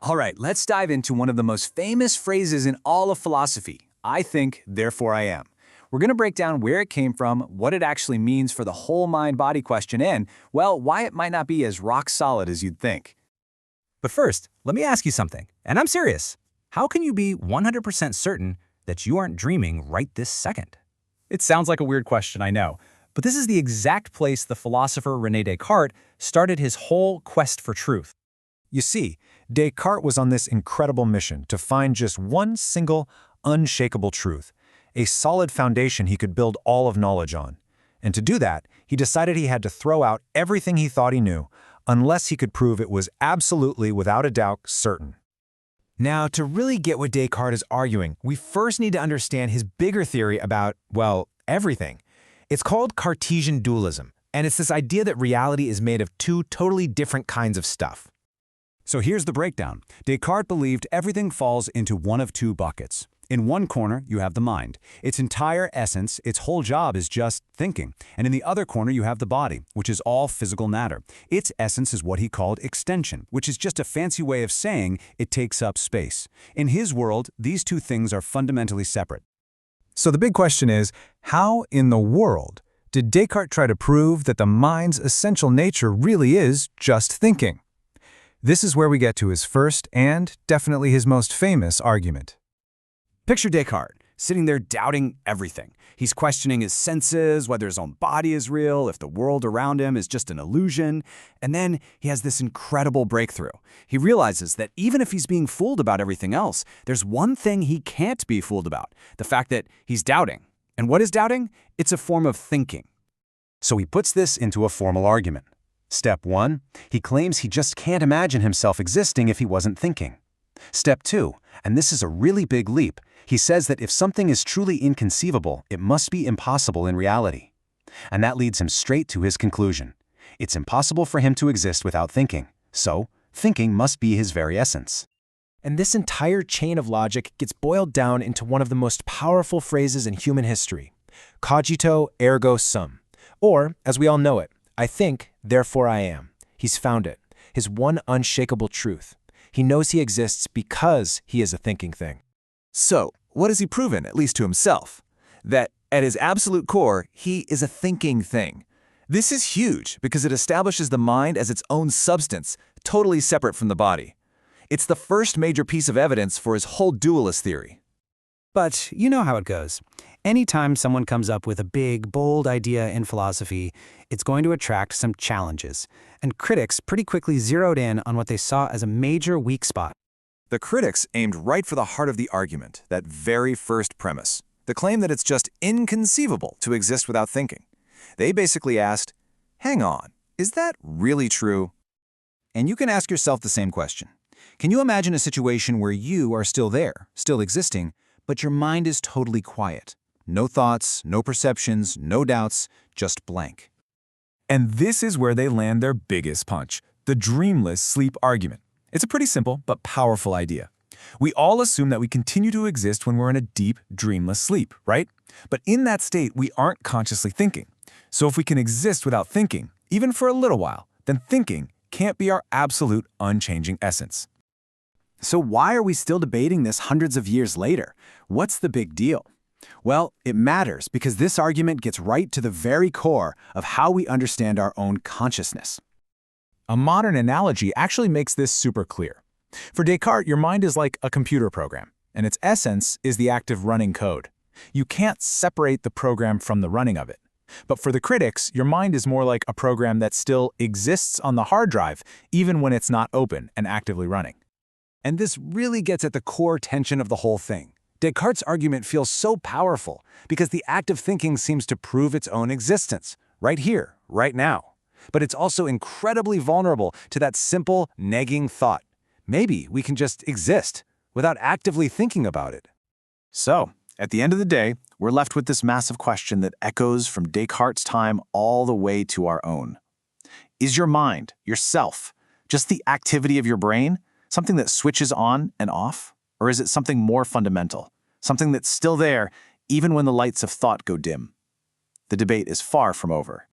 All right, let's dive into one of the most famous phrases in all of philosophy. I think, therefore I am. We're going to break down where it came from, what it actually means for the whole mind-body question, and, well, why it might not be as rock solid as you'd think. But first, let me ask you something, and I'm serious. How can you be 100% certain that you aren't dreaming right this second? It sounds like a weird question, I know, but this is the exact place the philosopher René Descartes started his whole quest for truth. You see, Descartes was on this incredible mission to find just one single, unshakable truth, a solid foundation he could build all of knowledge on. And to do that, he decided he had to throw out everything he thought he knew, unless he could prove it was absolutely, without a doubt, certain. Now, to really get what Descartes is arguing, we first need to understand his bigger theory about, well, everything. It's called Cartesian Dualism, and it's this idea that reality is made of two totally different kinds of stuff. So here's the breakdown. Descartes believed everything falls into one of two buckets. In one corner, you have the mind. Its entire essence, its whole job is just thinking. And in the other corner, you have the body, which is all physical matter. Its essence is what he called extension, which is just a fancy way of saying it takes up space. In his world, these two things are fundamentally separate. So the big question is, how in the world did Descartes try to prove that the mind's essential nature really is just thinking? This is where we get to his first and definitely his most famous argument. Picture Descartes, sitting there doubting everything. He's questioning his senses, whether his own body is real, if the world around him is just an illusion. And then he has this incredible breakthrough. He realizes that even if he's being fooled about everything else, there's one thing he can't be fooled about, the fact that he's doubting. And what is doubting? It's a form of thinking. So he puts this into a formal argument. Step 1, he claims he just can't imagine himself existing if he wasn't thinking. Step 2, and this is a really big leap, he says that if something is truly inconceivable, it must be impossible in reality. And that leads him straight to his conclusion. It's impossible for him to exist without thinking, so thinking must be his very essence. And this entire chain of logic gets boiled down into one of the most powerful phrases in human history, Cogito, ergo sum, or, as we all know it, I think, therefore I am. He's found it, his one unshakable truth. He knows he exists because he is a thinking thing. So, what has he proven, at least to himself? That, at his absolute core, he is a thinking thing. This is huge because it establishes the mind as its own substance, totally separate from the body. It's the first major piece of evidence for his whole dualist theory. But you know how it goes. Anytime someone comes up with a big, bold idea in philosophy, it's going to attract some challenges. And critics pretty quickly zeroed in on what they saw as a major weak spot. The critics aimed right for the heart of the argument, that very first premise, the claim that it's just inconceivable to exist without thinking. They basically asked, hang on, is that really true? And you can ask yourself the same question. Can you imagine a situation where you are still there, still existing, but your mind is totally quiet? No thoughts, no perceptions, no doubts, just blank. And this is where they land their biggest punch, the dreamless sleep argument. It's a pretty simple but powerful idea. We all assume that we continue to exist when we're in a deep, dreamless sleep, right? But in that state, we aren't consciously thinking. So if we can exist without thinking, even for a little while, then thinking can't be our absolute, unchanging essence. So why are we still debating this hundreds of years later? What's the big deal? Well, it matters because this argument gets right to the very core of how we understand our own consciousness. A modern analogy actually makes this super clear. For Descartes, your mind is like a computer program, and its essence is the act of running code. You can't separate the program from the running of it. But for the critics, your mind is more like a program that still exists on the hard drive, even when it's not open and actively running. And this really gets at the core tension of the whole thing. Descartes' argument feels so powerful because the act of thinking seems to prove its own existence, right here, right now. But it's also incredibly vulnerable to that simple, nagging thought. Maybe we can just exist without actively thinking about it. So, at the end of the day, we're left with this massive question that echoes from Descartes' time all the way to our own. Is your mind, yourself, just the activity of your brain, something that switches on and off? Or is it something more fundamental, something that's still there even when the lights of thought go dim? The debate is far from over.